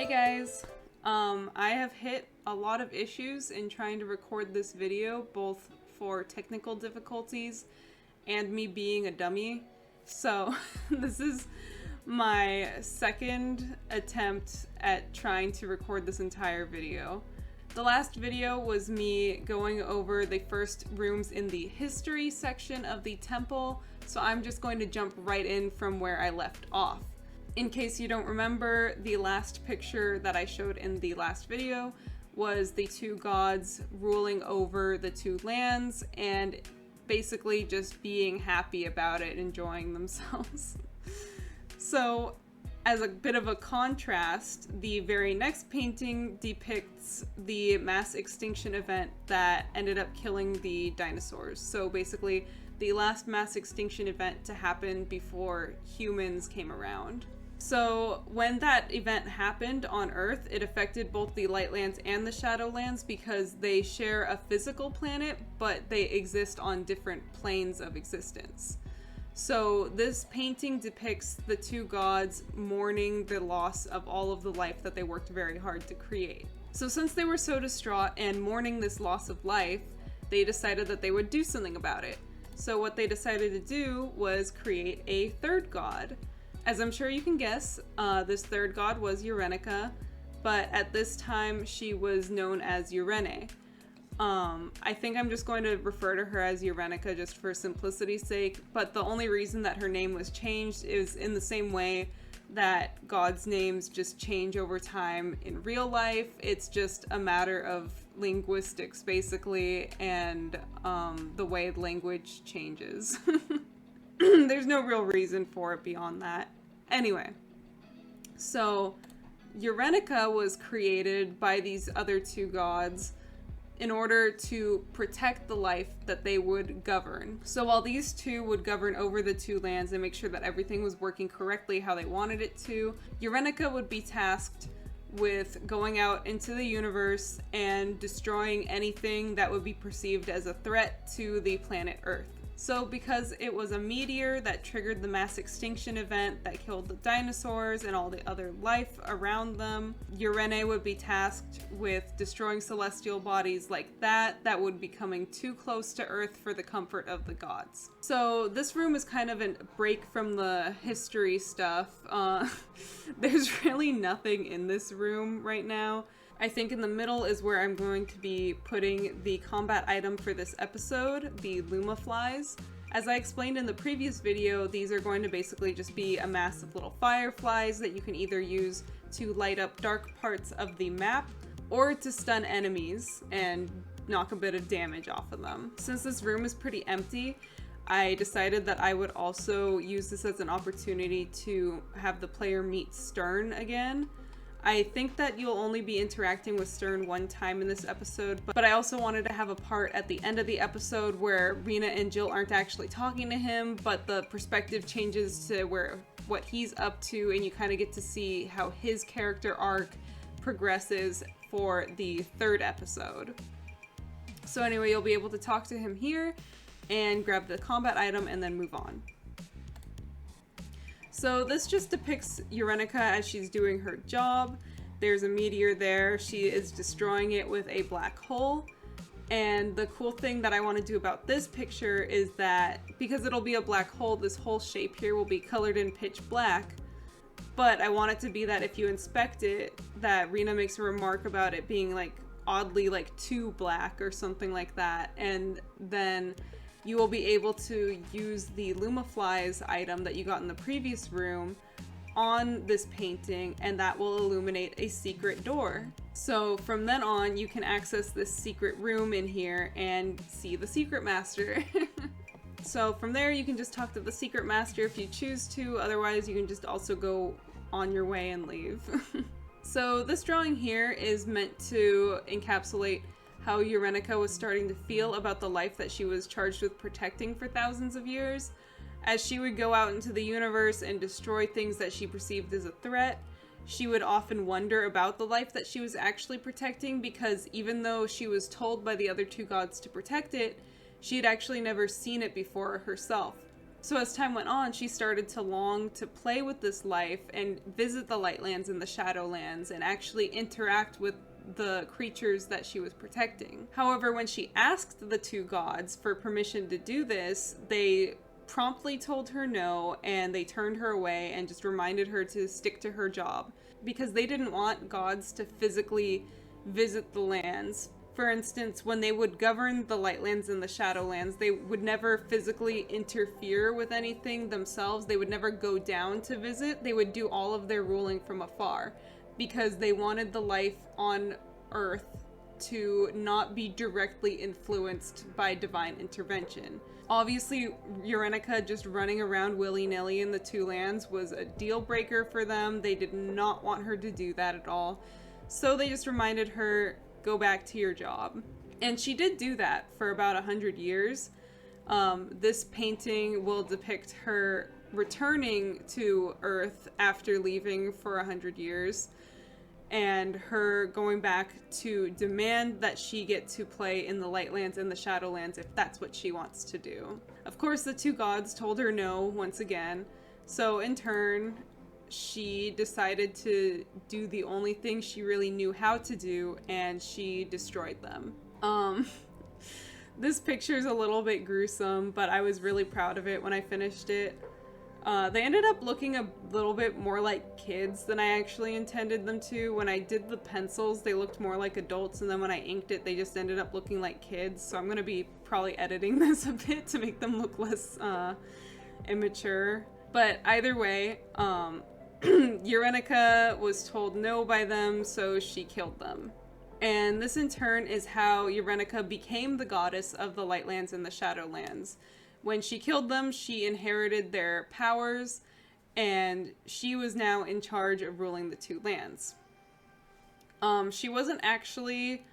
Hey guys, I have hit a lot of issues in trying to record this video, both for technical difficulties and me being a dummy. So this is my second attempt at trying to record this entire video. The last video was me going over the first rooms in the history section of the temple, so I'm just going to jump right in from where I left off. In case you don't remember, the last picture that I showed in the last video was the two gods ruling over the two lands and basically just being happy about it, enjoying themselves. So, as a bit of a contrast, the very next painting depicts the mass extinction event that ended up killing the dinosaurs. So basically, the last mass extinction event to happen before humans came around. So when that event happened on Earth, it affected both the Lightlands and the Shadowlands because they share a physical planet, but they exist on different planes of existence. So this painting depicts the two gods mourning the loss of all of the life that they worked very hard to create. So since they were so distraught and mourning this loss of life, they decided that they would do something about it. So what they decided to do was create a third god. As I'm sure you can guess, this third god was Yurenica, but at this time she was known as Yurenica. I think I'm just going to refer to her as Yurenica just for simplicity's sake, but the only reason that her name was changed is in the same way that gods' names just change over time in real life. It's just a matter of linguistics, basically, and the way language changes. There's no real reason for it beyond that. Anyway, so Yurenica was created by these other two gods in order to protect the life that they would govern. So while these two would govern over the two lands and make sure that everything was working correctly how they wanted it to, Yurenica would be tasked with going out into the universe and destroying anything that would be perceived as a threat to the planet Earth. So because it was a meteor that triggered the mass extinction event that killed the dinosaurs and all the other life around them, Yurenica would be tasked with destroying celestial bodies like that would be coming too close to Earth for the comfort of the gods. So this room is kind of a break from the history stuff. There's really nothing in this room right now. I think in the middle is where I'm going to be putting the combat item for this episode, the Luma flies. As I explained in the previous video, these are going to basically just be a mass of little fireflies that you can either use to light up dark parts of the map or to stun enemies and knock a bit of damage off of them. Since this room is pretty empty, I decided that I would also use this as an opportunity to have the player meet Stern again. I think that you'll only be interacting with Stern one time in this episode, but I also wanted to have a part at the end of the episode where Rena and Jill aren't actually talking to him, but the perspective changes to what he's up to, and you kind of get to see how his character arc progresses for the third episode. So anyway, you'll be able to talk to him here and grab the combat item and then move on. So this just depicts Yurenica as she's doing her job. There's a meteor there. She is destroying it with a black hole. And the cool thing that I want to do about this picture is that because it'll be a black hole, this whole shape here will be colored in pitch black. But I want it to be that if you inspect it, that Rena makes a remark about it being like oddly like too black or something like that. And then you will be able to use the Luma flies item that you got in the previous room on this painting, and that will illuminate a secret door. So from then on, you can access this secret room in here and see the secret master. So from there, you can just talk to the secret master if you choose to. Otherwise, you can just also go on your way and leave. So this drawing here is meant to encapsulate how Yurenica was starting to feel about the life that she was charged with protecting for thousands of years. As she would go out into the universe and destroy things that she perceived as a threat, she would often wonder about the life that she was actually protecting, because even though she was told by the other two gods to protect it, she had actually never seen it before herself. So as time went on, she started to long to play with this life and visit the Lightlands and the Shadowlands and actually interact with the creatures that she was protecting. However, when she asked the two gods for permission to do this, they promptly told her no, and they turned her away and just reminded her to stick to her job because they didn't want gods to physically visit the lands. For instance, when they would govern the Lightlands and the Shadowlands, they would never physically interfere with anything themselves. They would never go down to visit. They would do all of their ruling from afar because they wanted the life on Earth to not be directly influenced by divine intervention. Obviously, Yurenica just running around willy-nilly in the two lands was a deal breaker for them. They did not want her to do that at all. So they just reminded her, go back to your job. And she did do that for about 100 years. This painting will depict her returning to Earth after leaving for 100 years, and her going back to demand that she get to play in the Lightlands and the Shadowlands if that's what she wants to do. Of course, the two gods told her no once again, so in turn, she decided to do the only thing she really knew how to do, and she destroyed them. This picture's a little bit gruesome, but I was really proud of it when I finished it. They ended up looking a little bit more like kids than I actually intended them to. When I did the pencils, they looked more like adults, and then when I inked it, they just ended up looking like kids. So I'm gonna be probably editing this a bit to make them look less immature. But either way, Yurenica was told no by them, so she killed them. And this in turn is how Yurenica became the goddess of the Lightlands and the Shadowlands. When she killed them, she inherited their powers, and she was now in charge of ruling the two lands. She wasn't actually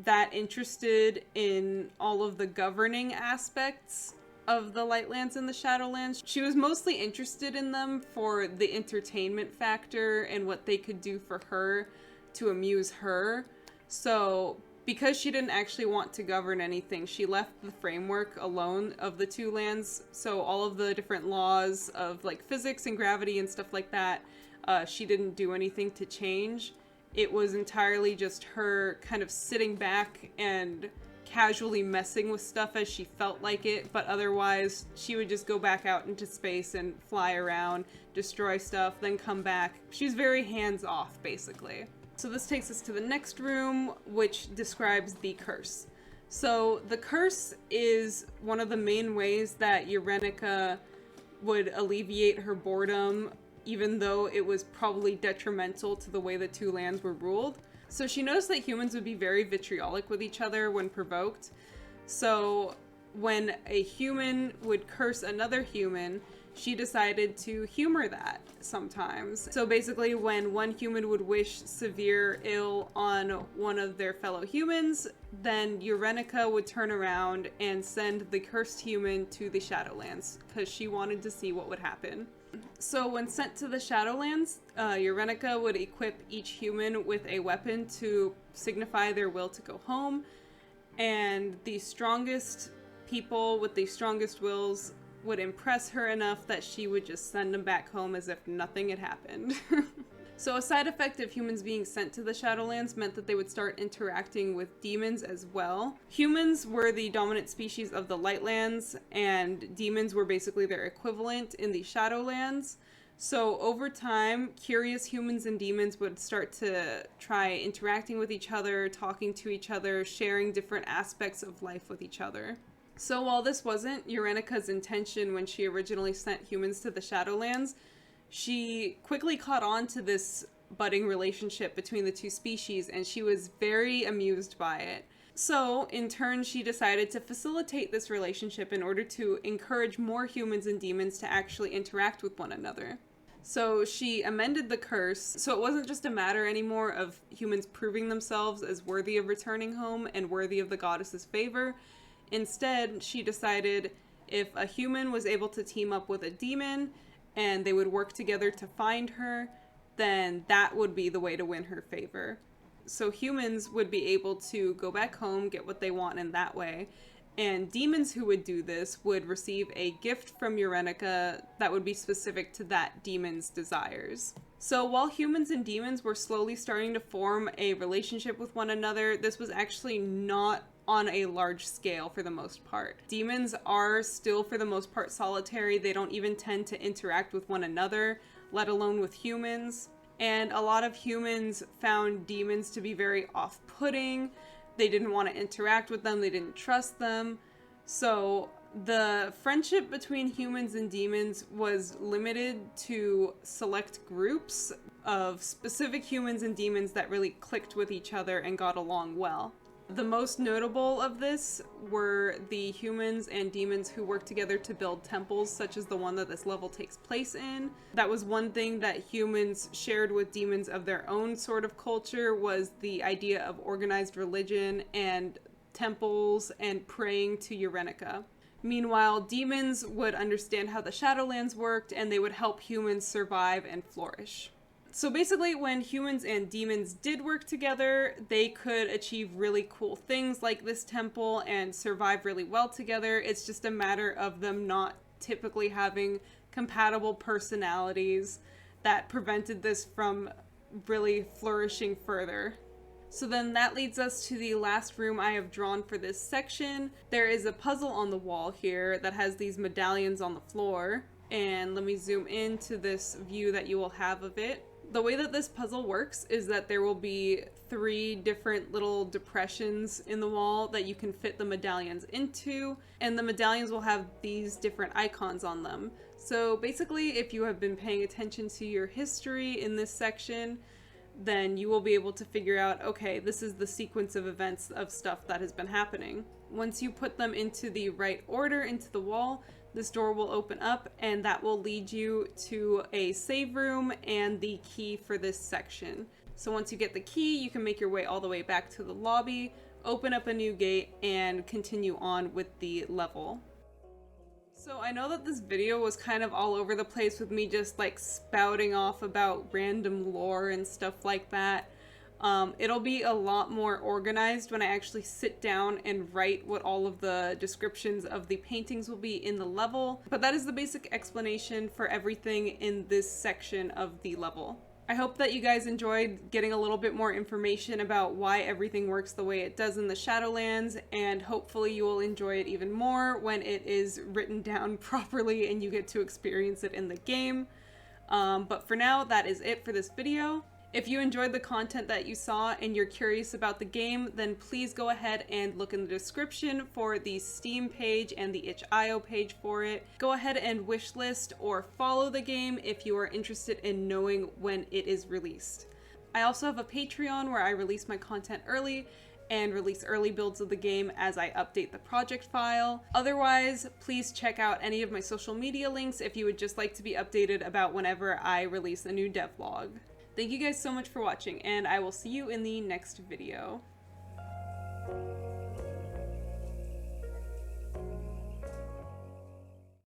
that interested in all of the governing aspects of the Lightlands and the Shadowlands. She was mostly interested in them for the entertainment factor and what they could do for her to amuse her. So because she didn't actually want to govern anything, she left the framework alone of the two lands. So all of the different laws of like physics and gravity and stuff like that, she didn't do anything to change. It was entirely just her kind of sitting back and casually messing with stuff as she felt like it, but otherwise she would just go back out into space and fly around, destroy stuff, then come back. She's very hands-off, basically. So this takes us to the next room, which describes the curse. So the curse is one of the main ways that Yurenica would alleviate her boredom, even though it was probably detrimental to the way the two lands were ruled. So she noticed that humans would be very vitriolic with each other when provoked. So when a human would curse another human, she decided to humor that sometimes. So basically, when one human would wish severe ill on one of their fellow humans, then Yurenica would turn around and send the cursed human to the Shadowlands, because she wanted to see what would happen. So when sent to the Shadowlands, Yurenica would equip each human with a weapon to signify their will to go home, and the strongest people with the strongest wills would impress her enough that she would just send them back home as if nothing had happened. So a side effect of humans being sent to the Shadowlands meant that they would start interacting with demons as well. Humans were the dominant species of the Lightlands, and demons were basically their equivalent in the Shadowlands. So over time, curious humans and demons would start to try interacting with each other, talking to each other, sharing different aspects of life with each other. So while this wasn't Eurenica's intention when she originally sent humans to the Shadowlands, she quickly caught on to this budding relationship between the two species, and she was very amused by it. So, in turn, she decided to facilitate this relationship in order to encourage more humans and demons to actually interact with one another. So she amended the curse, so it wasn't just a matter anymore of humans proving themselves as worthy of returning home and worthy of the goddess's favor. Instead, she decided if a human was able to team up with a demon and they would work together to find her, then that would be the way to win her favor. So humans would be able to go back home, get what they want in that way, and demons who would do this would receive a gift from Yurenica that would be specific to that demon's desires. So while humans and demons were slowly starting to form a relationship with one another, this was actually not on a large scale for the most part. Demons are still for the most part solitary. They don't even tend to interact with one another, let alone with humans. And a lot of humans found demons to be very off-putting. They didn't want to interact with them. They didn't trust them. So the friendship between humans and demons was limited to select groups of specific humans and demons that really clicked with each other and got along well. The most notable of this were the humans and demons who worked together to build temples, such as the one that this level takes place in. That was one thing that humans shared with demons of their own sort of culture, was the idea of organized religion and temples and praying to Yurenica. Meanwhile, demons would understand how the Shadowlands worked, and they would help humans survive and flourish. So basically, when humans and demons did work together, they could achieve really cool things like this temple and survive really well together. It's just a matter of them not typically having compatible personalities that prevented this from really flourishing further. So then that leads us to the last room I have drawn for this section. There is a puzzle on the wall here that has these medallions on the floor. And let me zoom into this view that you will have of it. The way that this puzzle works is that there will be 3 different little depressions in the wall that you can fit the medallions into, and the medallions will have these different icons on them. So basically, if you have been paying attention to your history in this section, then you will be able to figure out, okay, this is the sequence of events of stuff that has been happening. Once you put them into the right order into the wall, this door will open up, and that will lead you to a save room and the key for this section. So once you get the key, you can make your way all the way back to the lobby, open up a new gate, and continue on with the level. So I know that this video was kind of all over the place with me just like spouting off about random lore and stuff like that. It'll be a lot more organized when I actually sit down and write what all of the descriptions of the paintings will be in the level, but that is the basic explanation for everything in this section of the level. I hope that you guys enjoyed getting a little bit more information about why everything works the way it does in the Shadowlands, and hopefully you will enjoy it even more when it is written down properly and you get to experience it in the game. But for now, that is it for this video. If you enjoyed the content that you saw and you're curious about the game, then please go ahead and look in the description for the Steam page and the itch.io page for it. Go ahead and wishlist or follow the game if you are interested in knowing when it is released. I also have a Patreon where I release my content early and release early builds of the game as I update the project file. Otherwise, please check out any of my social media links if you would just like to be updated about whenever I release a new devlog. Thank you guys so much for watching, and I will see you in the next video.